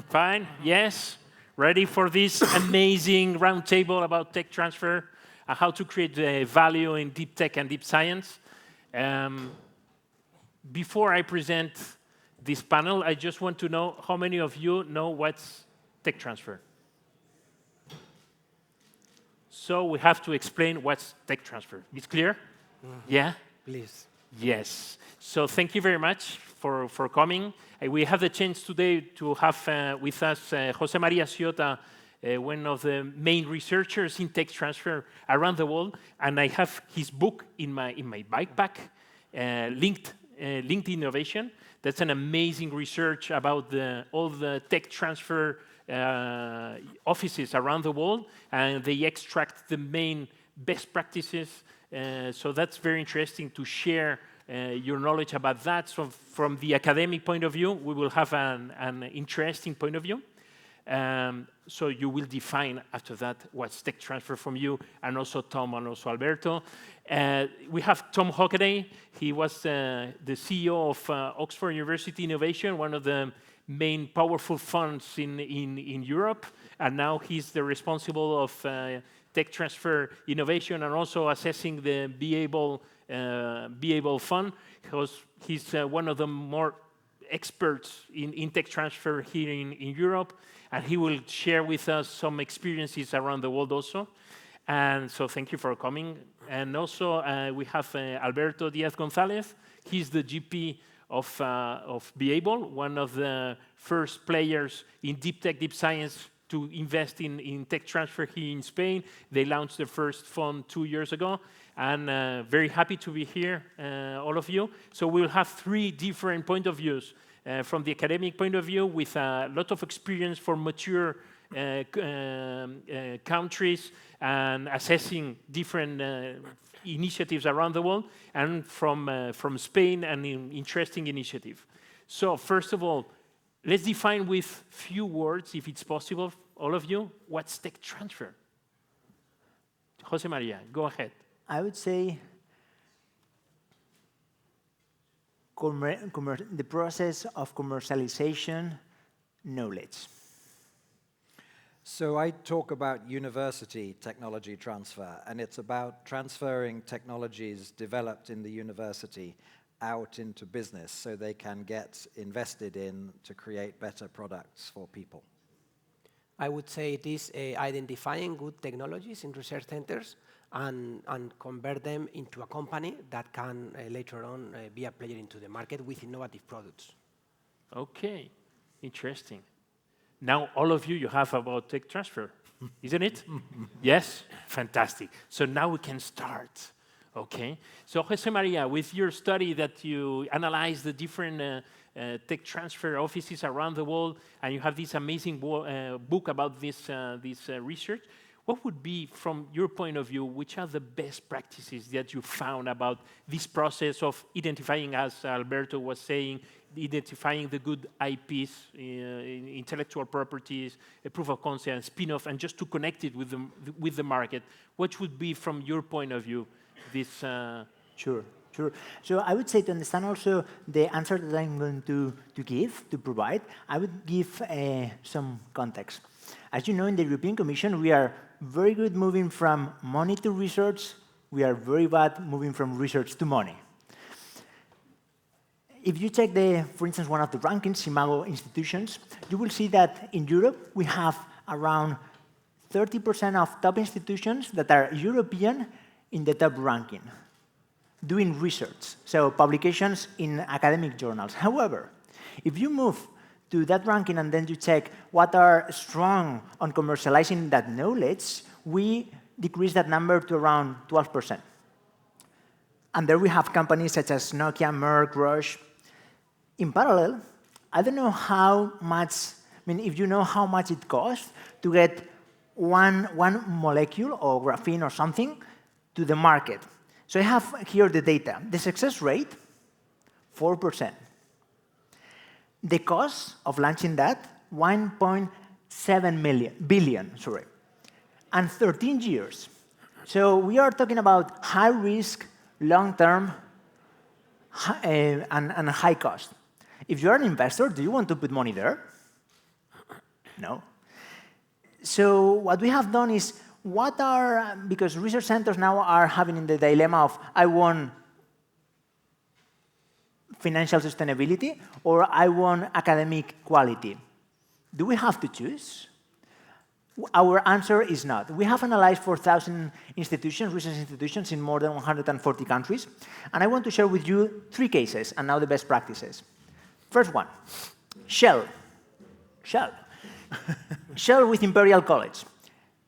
Fine, yes. Ready for this amazing roundtable about tech transfer, how to create value in deep tech and deep science. Before I present this panel, I just want to know how many of you know what's tech transfer. So we have to explain what's tech transfer. It's clear? Yeah? Please. Yes. So thank you very much for coming. We have the chance today to have with us José María Siota, one of the main researchers in tech transfer around the world, and I have his book in my backpack, linked Innovation. That's an amazing research about all the tech transfer offices around the world, and they extract the main best practices. So that's very interesting to share your knowledge about that. So from the academic point of view, we will have an interesting point of view. So you will define after that what's tech transfer from you, and also Tom and also Alberto. We have Tom Hockaday. He was the CEO of Oxford University Innovation, one of the main powerful funds in Europe, and now he's the responsible of tech transfer innovation and also assessing the BeAble fund, because he's one of the more experts in tech transfer here in Europe, and he will share with us some experiences around the world also. And so thank you for coming. And also we have Alberto Díaz González. He's the GP of BeAble, one of the first players in deep tech, deep science to invest in tech transfer here in Spain. They launched their first fund 2 years ago, and very happy to be here, all of you. So we'll have 3 different point of views. From the academic point of view, with a lot of experience for mature countries and assessing different initiatives around the world, and from Spain, an interesting initiative. So first of all, let's define with few words, if it's possible, all of you, what's tech transfer? José María, go ahead. I would say the process of commercialization knowledge. So I talk about university technology transfer, and it's about transferring technologies developed in the university out into business so they can get invested in to create better products for people. I would say it is identifying good technologies in research centers and convert them into a company that can later on be a player into the market with innovative products. Okay, interesting. Now all of you have about tech transfer, isn't it? Yes? Fantastic. So now we can start. Okay. So José María, with your study that you analyze the different tech transfer offices around the world, and you have this amazing book about this research, what would be, from your point of view, which are the best practices that you found about this process of identifying, as Alberto was saying, identifying the good IPs, intellectual properties, a proof of concept, and spin-off, and just to connect it with the market? What would be, from your point of view, this? Sure. So I would say, to understand also the answer that I'm going to provide, I would give some context. As you know, in the European Commission, we are very good moving from money to research. We are very bad moving from research to money. If you check, for instance, one of the rankings, Imago institutions, you will see that in Europe, we have around 30% of top institutions that are European in the top ranking, doing research, so publications in academic journals. However, if you move to that ranking and then you check what are strong on commercializing that knowledge, we decrease that number to around 12%. And there we have companies such as Nokia, Merck, Roche. In parallel, I don't know how much, if you know how much it costs to get one molecule or graphene or something to the market. So I have here the data. The success rate, 4%. The cost of launching that, 1.7 billion, and 13 years. So we are talking about high risk, long-term, and high cost. If you're an investor, do you want to put money there? No. So what we have done is, because research centers now are having the dilemma of, I want financial sustainability or I want academic quality. Do we have to choose? Our answer is not. We have analyzed 4,000 institutions, research institutions in more than 140 countries. And I want to share with you 3 cases, and now the best practices. First one, Shell. Shell with Imperial College.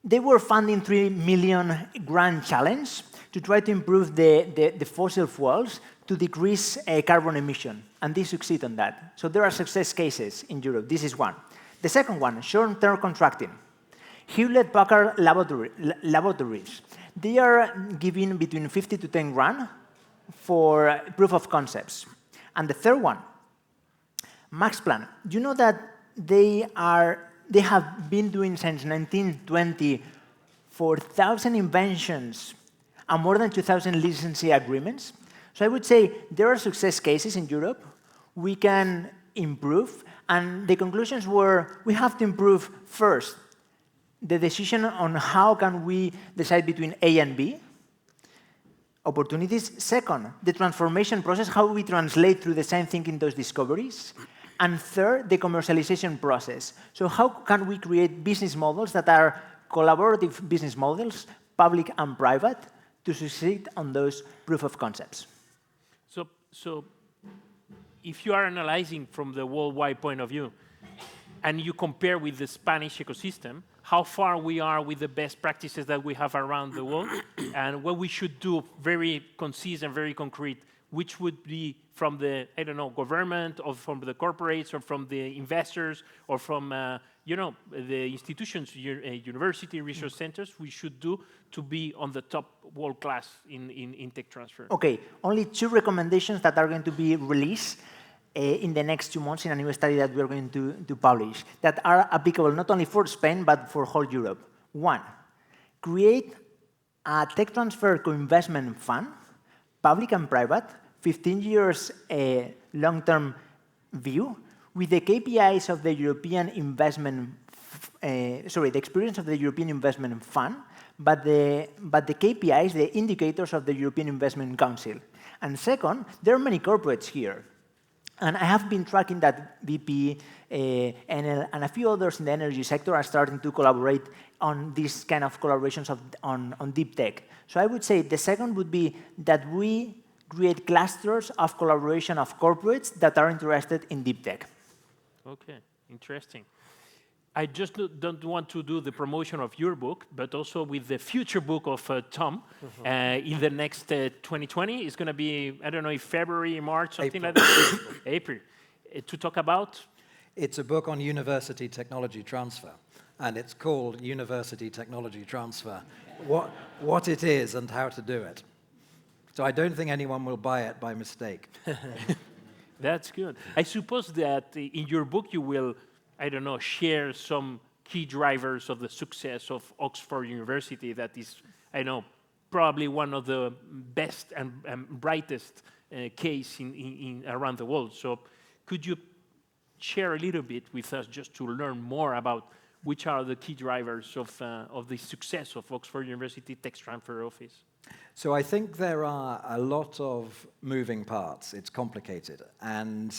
They were funding 3 million grand challenge to try to improve the fossil fuels to decrease carbon emission. And they succeed on that. So there are success cases in Europe. This is one. The second one, short-term contracting. Hewlett-Packard laboratories. They are giving between 50 to 10 grand for proof of concepts. And the third one, Max Planck. You know that they have been doing since 1920 4,000 inventions and more than 2,000 licensing agreements. So I would say there are success cases in Europe. We can improve. And the conclusions were, we have to improve first the decision on how can we decide between A and B, opportunities. Second, the transformation process, how we translate through design thinking those discoveries. And third, the commercialization process. So how can we create business models that are collaborative business models, public and private, to succeed on those proof of concepts? So if you are analyzing from the worldwide point of view, and you compare with the Spanish ecosystem, how far we are with the best practices that we have around the world, and what we should do, very concise and very concrete, which would be from the, I don't know, government, or from the corporates, or from the investors, or from, the institutions, university research centers, we should do to be on the top world class in tech transfer. Okay, only 2 recommendations that are going to be released in the next 2 months in a new study that we're going to publish that are applicable not only for Spain, but for whole Europe. 1, create a tech transfer co-investment fund, public and private, 15 years long-term view, with the KPIs of the European investment, the experience of the European Investment Fund, but the KPIs, the indicators of the European Investment Council. And second, there are many corporates here. And I have been tracking that BP, Enel, and a few others in the energy sector are starting to collaborate on these kind of collaborations on deep tech. So I would say the second would be that we create clusters of collaboration of corporates that are interested in deep tech. Okay, interesting. I just don't want to do the promotion of your book, but also with the future book of Tom in the next 2020. It's going to be, I don't know, if February, March, something like that. April. To talk about? It's a book on university technology transfer, and it's called University Technology Transfer, what it is and how to do it. So I don't think anyone will buy it by mistake. That's good. I suppose that in your book you will, I don't know, share some key drivers of the success of Oxford University that is, I know, probably one of the best and brightest case in around the world. So could you share a little bit with us just to learn more about which are the key drivers of the success of Oxford University Tech Transfer Office? So I think there are a lot of moving parts. It's complicated. And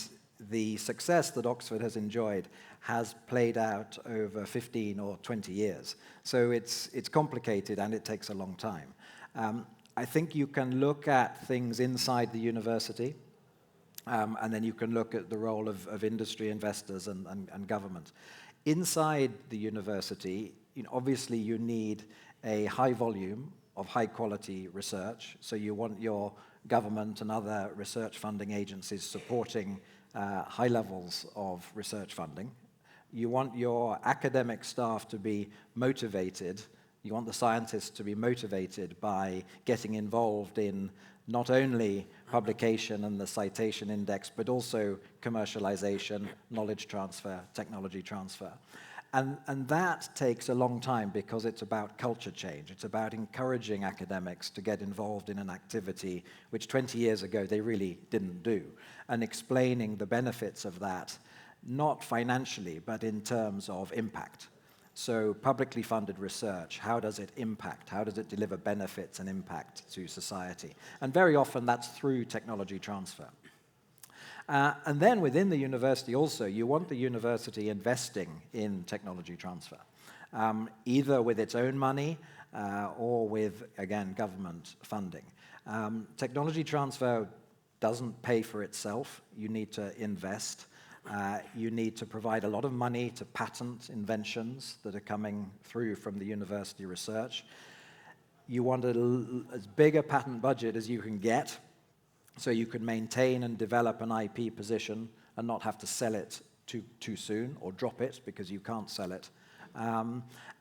the success that Oxford has enjoyed has played out over 15 or 20 years. So it's complicated and it takes a long time. I think you can look at things inside the university, and then you can look at the role of industry, investors, and government. Inside the university, obviously you need a high volume of high-quality research. So you want your government and other research funding agencies supporting high levels of research funding. You want your academic staff to be motivated. You want the scientists to be motivated by getting involved in not only publication and the citation index, but also commercialization, knowledge transfer, technology transfer. And that takes a long time because it's about culture change. It's about encouraging academics to get involved in an activity which 20 years ago they really didn't do, and explaining the benefits of that not financially, but in terms of impact. So publicly funded research, how does it impact? How does it deliver benefits and impact to society? And very often that's through technology transfer. And then within the university also, you want the university investing in technology transfer, either with its own money or with, again, government funding. Technology transfer doesn't pay for itself. You need to invest. You need to provide a lot of money to patent inventions that are coming through from the university research. You want as big a patent budget as you can get, so you can maintain and develop an IP position and not have to sell it too soon or drop it because you can't sell it.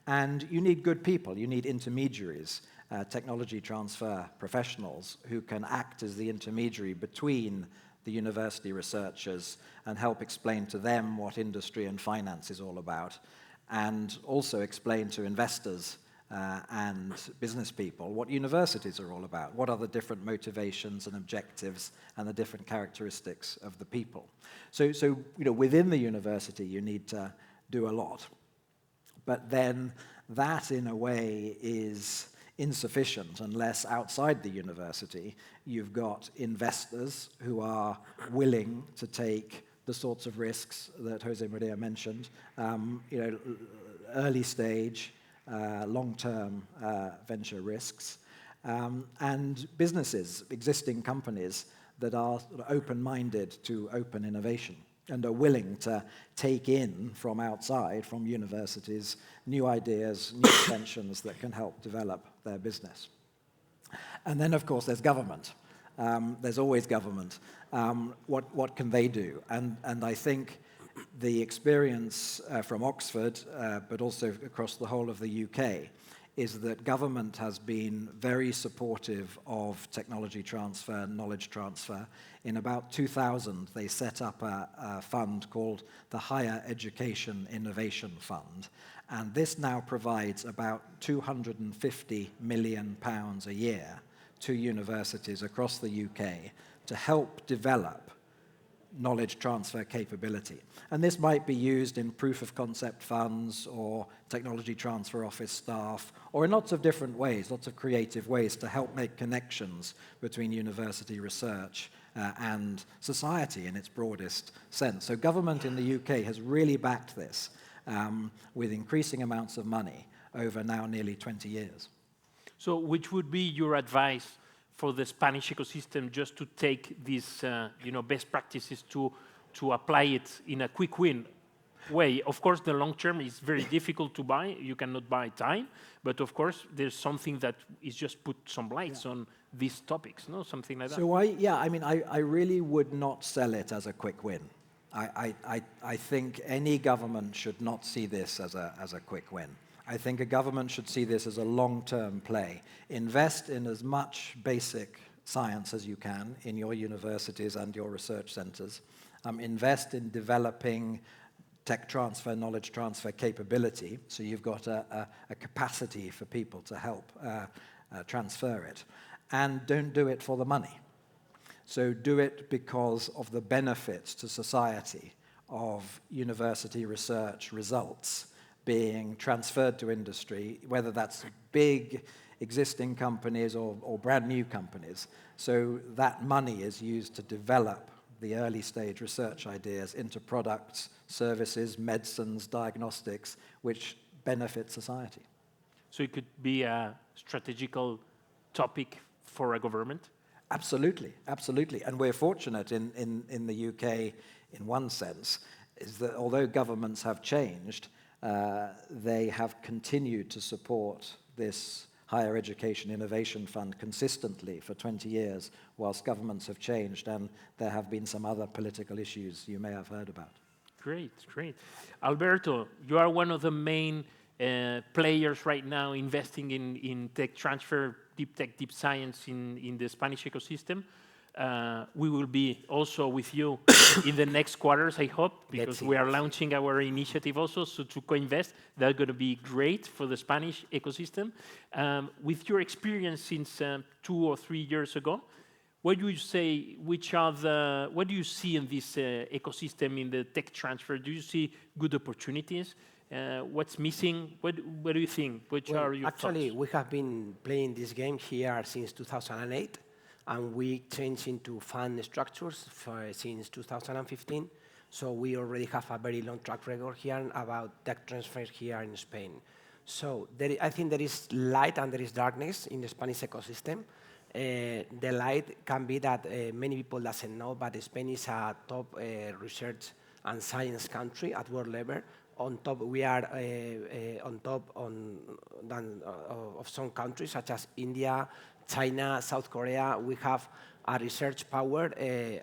And you need good people. You need intermediaries, technology transfer professionals who can act as the intermediary between the university researchers and help explain to them what industry and finance is all about, and also explain to investors and business people what universities are all about, what are the different motivations and objectives and the different characteristics of the people. So within the university, you need to do a lot. But then that, in a way, is insufficient unless outside the university you've got investors who are willing to take the sorts of risks that José María mentioned, early stage, long-term venture risks, and businesses, existing companies that are sort of open-minded to open innovation and are willing to take in from outside, from universities, new ideas, new inventions that can help develop their business. And then, of course, there's government. There's always government. What can they do? And I think the experience from Oxford, but also across the whole of the UK, is that government has been very supportive of technology transfer, knowledge transfer. In about 2000, they set up a fund called the Higher Education Innovation Fund, and this now provides about £250 million a year to universities across the UK to help develop knowledge transfer capability. And this might be used in proof of concept funds or technology transfer office staff, or in lots of different ways, lots of creative ways to help make connections between university research and society in its broadest sense. So government in the UK has really backed this with increasing amounts of money over now nearly 20 years. So which would be your advice for the Spanish ecosystem just to take these best practices to apply it in a quick win way? Of course, the long term is very difficult to buy. You cannot buy time. But of course, there's something that is just put some lights on these topics, no? Something like that. So I really would not sell it as a quick win. I think any government should not see this as a quick win. I think a government should see this as a long-term play. Invest in as much basic science as you can in your universities and your research centers. Invest in developing tech transfer, knowledge transfer capability, so you've got a capacity for people to help transfer it. And don't do it for the money. So do it because of the benefits to society of university research results being transferred to industry, whether that's big existing companies or brand new companies. So that money is used to develop the early stage research ideas into products, services, medicines, diagnostics, which benefit society. So it could be a strategical topic for a government? Absolutely, absolutely. And we're fortunate in the UK, in one sense, is that although governments have changed, they have continued to support this Higher Education Innovation Fund consistently for 20 years, whilst governments have changed, and there have been some other political issues you may have heard about. Great, great. Alberto, you are one of the main players right now investing in tech transfer, deep tech, deep science in the Spanish ecosystem. We will be also with you in the next quarters, I hope, because we are launching our initiative also, so to co-invest. That's going to be great for the Spanish ecosystem. With your experience since 2 or 3 years ago, what do you say, what do you see in this ecosystem in the tech transfer? Do you see good opportunities? What's missing? What do you think? Which are your actually, thoughts? we have been playing this game here since 2008, and we changed into fund structures since 2015. So we already have a very long track record here about tech transfers here in Spain. So I think there is light and there is darkness in the Spanish ecosystem. The light can be that many people doesn't know, but Spain is a top research and science country at world level. On top, we are on top of some countries such as India, China, South Korea. We have a research power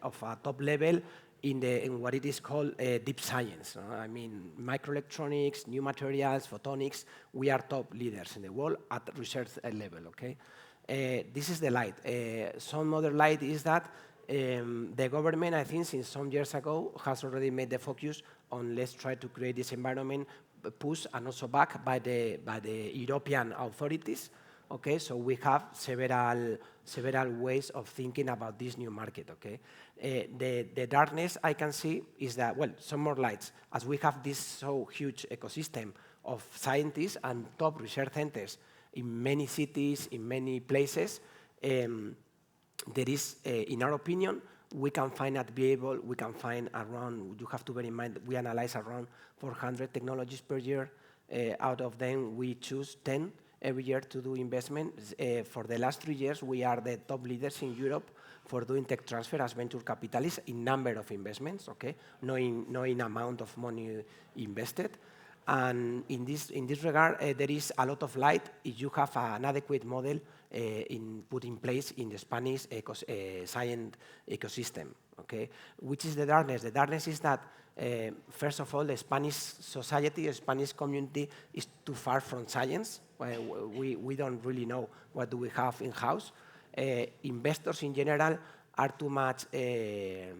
of a top level in what it is called deep science. I mean, microelectronics, new materials, photonics. We are top leaders in the world at research level. Okay, this is the light. Some other light is that the government, I think, since some years ago, has already made the focus on let's try to create this environment, push and also backed by the European authorities. Okay, so we have several ways of thinking about this new market. Okay, the darkness I can see is that, well, some more lights, as we have this so huge ecosystem of scientists and top research centers in many cities, in many places. There is, in our opinion, we can find at BeAble, we can find around, you have to bear in mind, we analyze around 400 technologies per year. Out of them, we choose 10 every year to do investment. For the last 3 years, we are the top leaders in Europe for doing tech transfer as venture capitalists in number of investments, okay? Not in amount of money invested. And in this regard, there is a lot of light if you have an adequate model put in place in the Spanish science ecosystem. Okay, which is the darkness? The darkness is that first of all, the Spanish society, the Spanish community is too far from science. We don't really know what do we have in house. Investors in general are too much, I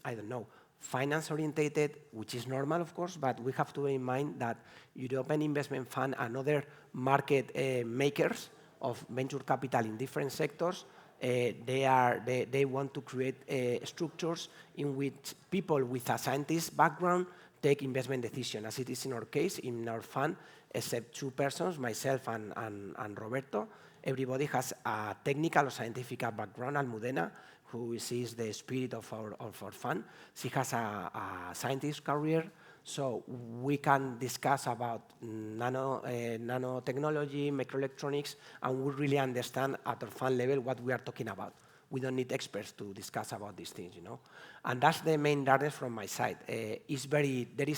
don't know, finance orientated, which is normal, of course, but we have to bear in mind that European Investment Fund and other market makers of venture capital in different sectors, they want to create structures in which people with a scientist background take investment decisions, as it is in our case, in our fund, except 2 persons, myself and Roberto. Everybody has a technical or scientific background. Almudena, who is the spirit of our fund, she has a scientist career, so we can discuss about nanotechnology, microelectronics, and we really understand at our fund level what we are talking about. We don't need experts to discuss about these things, you know. And that's the main darkness from my side. There is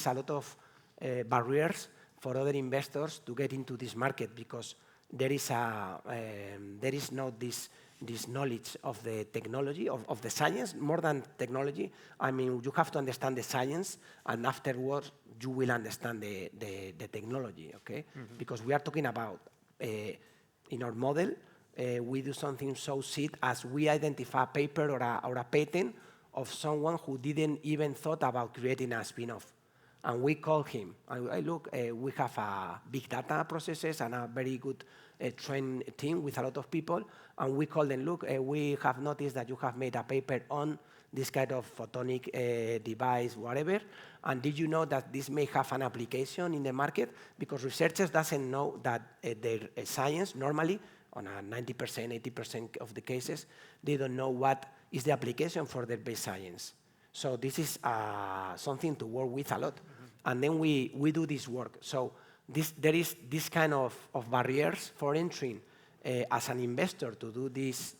a lot of barriers for other investors to get into this market because there is not this knowledge of the technology, of the science, more than technology. I mean, you have to understand the science, and afterwards you will understand the technology, okay? Mm-hmm. Because we are talking about, in our model, we do something so seed as we identify a paper or a patent of someone who didn't even thought about creating a spin-off. And we call him. Look, we have a big data processes and a very good trained team with a lot of people. And we call them, look, we have noticed that you have made a paper on this kind of photonic device, whatever. And did you know that this may have an application in the market? Because researchers doesn't know that their science, normally, on a 90%, 80% of the cases, they don't know what is the application for their base science. So this is something to work with a lot. Mm-hmm. And then we do this work. So there is this kind of barriers for entering as an investor to do this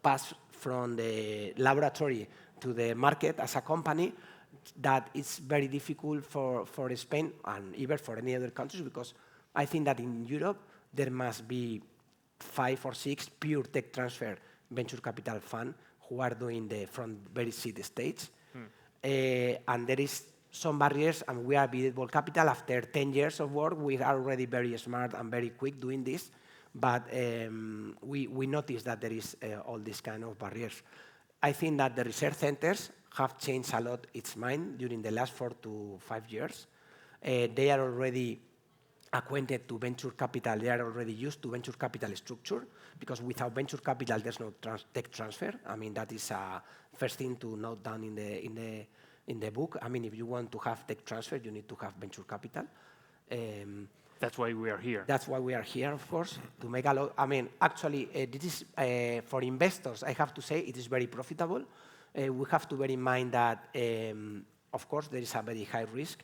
pass from the laboratory to the market as a company, that it's very difficult for Spain and even for any other countries, because I think that in Europe there must be 5 or 6 pure tech transfer venture capital funds who are doing from very seed stage. And there is some barriers, and we are BeAble Capital. After 10 years of work, we are already very smart and very quick doing this, but we notice that there is all these kind of barriers. I think that the research centers have changed a lot its mind during the last 4 to 5 years. They are already acquainted to venture capital. They are already used to venture capital structure, because without venture capital, there's no tech transfer. I mean, that is a first thing to note down in the book. I mean, if you want to have tech transfer, you need to have venture capital. That's why we are here. That's why we are here, of course, to make a lot. I mean, actually, this is for investors. I have to say it is very profitable. We have to bear in mind that, of course, there is a very high risk.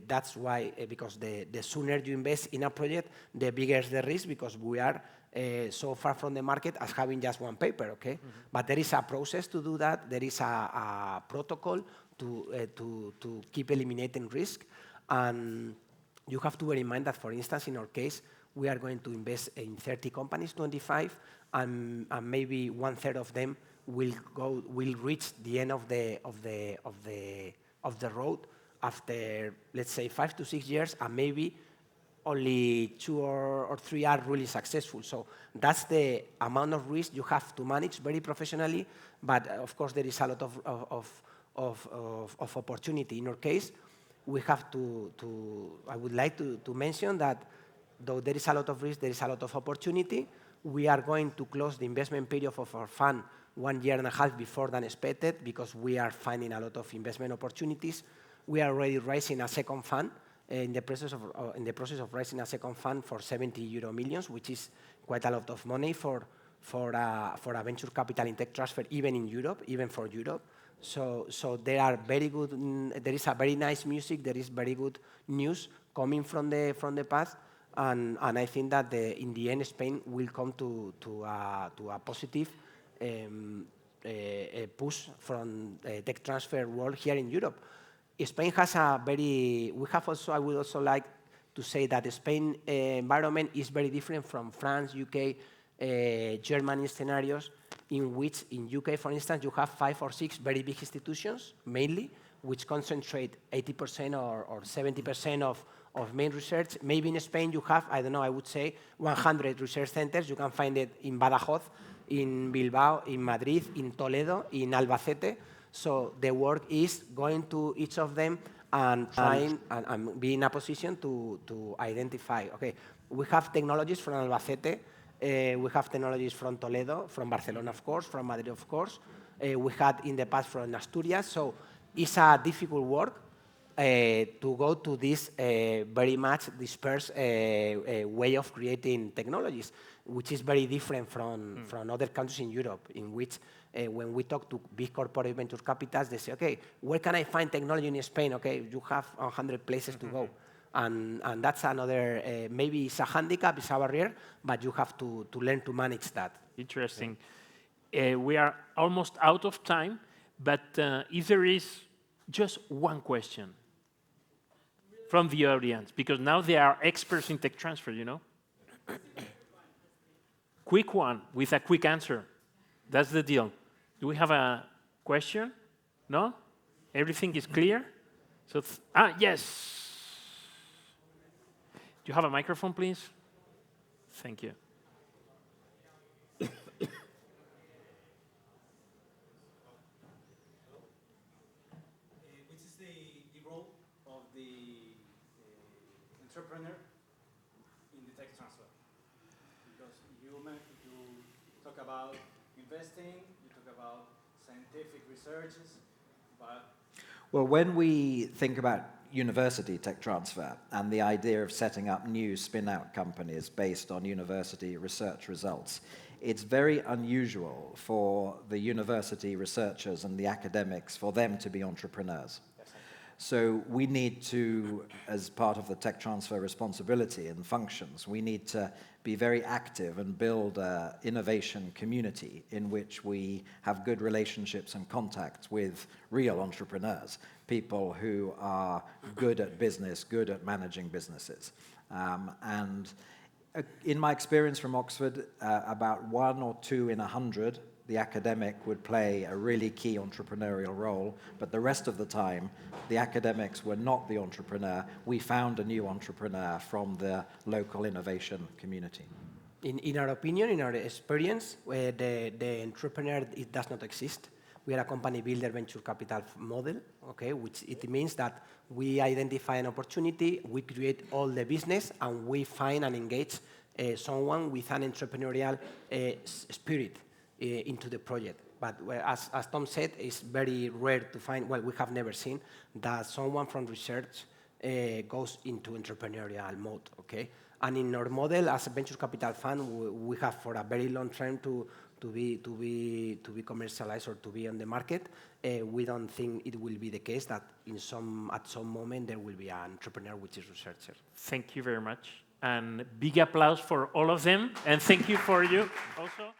That's why, because the sooner you invest in a project, the bigger the risk, because we are so far from the market as having just one paper, okay? But there is a process to do that. There is a protocol to keep eliminating risk. And you have to bear in mind that, for instance, in our case, we are going to invest in 30 companies, 25, and maybe 1/3 of them will reach the end of the road after, let's say, 5 to 6 years, and maybe only 2 or 3 are really successful. So that's the amount of risk you have to manage very professionally. But of course, there is a lot of opportunity. In our case, we have I would like to mention that though there is a lot of risk, there is a lot of opportunity. We are going to close the investment period of our fund 1.5 years before than expected, because we are finding a lot of investment opportunities. We are already raising a second fund, in the process of raising a second fund for 70 million, which is quite a lot of money for a venture capital in tech transfer, even in Europe, even for Europe. So there are very good. There is a very nice music. There is very good news coming from the past, and I think that in the end, Spain will come to a positive push from the tech transfer world here in Europe. Spain has a very. We have also. I would also like to say that the Spain environment is very different from France, UK, Germany scenarios, in which in UK, for instance, you have 5 or 6 very big institutions, mainly, which concentrate 80% or 70% of main research. Maybe in Spain you have, I don't know, I would say 100 research centers. You can find it in Badajoz, in Bilbao, in Madrid, in Toledo, in Albacete. So the work is going to each of them and trying and be in a position to identify, okay, we have technologies from Albacete, we have technologies from Toledo, from Barcelona, of course, from Madrid, of course. We had in the past from Asturias. So it's a difficult work to go to this very much dispersed way of creating technologies, which is very different from other countries in Europe, in which when we talk to big corporate venture capitals, they say, okay, where can I find technology in Spain? Okay, you have 100 places to go. And that's another, maybe it's a handicap, it's a barrier, but you have to learn to manage that. Interesting. We are almost out of time, but if there is just one question from the audience, because now they are experts in tech transfer, you know? Quick one, with a quick answer. That's the deal. Do we have a question? No? Everything is clear? So, yes. Do you have a microphone, please? Thank you. Which is the role of the entrepreneur in the tech transfer? Because you talk about investing, you talk about scientific researches, but... Well, when we think about university tech transfer and the idea of setting up new spin-out companies based on university research results, it's very unusual for the university researchers and the academics for them to be entrepreneurs. So we need to, as part of the tech transfer responsibility and functions, we need to be very active and build an innovation community in which we have good relationships and contacts with real entrepreneurs, people who are good at business, good at managing businesses. And in my experience from Oxford, about 1 or 2 in 100, the academic would play a really key entrepreneurial role, but the rest of the time, the academics were not the entrepreneur. We found a new entrepreneur from the local innovation community. In our opinion, in our experience, the entrepreneur, it does not exist. We are a company builder venture capital model, okay, which it means that we identify an opportunity, we create all the business, and we find and engage someone with an entrepreneurial spirit into the project. But as Tom said, it's very rare to find, well, we have never seen that someone from research goes into entrepreneurial mode, okay? And in our model, as a venture capital fund, we have for a very long term to be commercialized or to be on the market. We don't think it will be the case that at some moment there will be an entrepreneur which is researcher. Thank you very much. And big applause for all of them. And thank you for you also.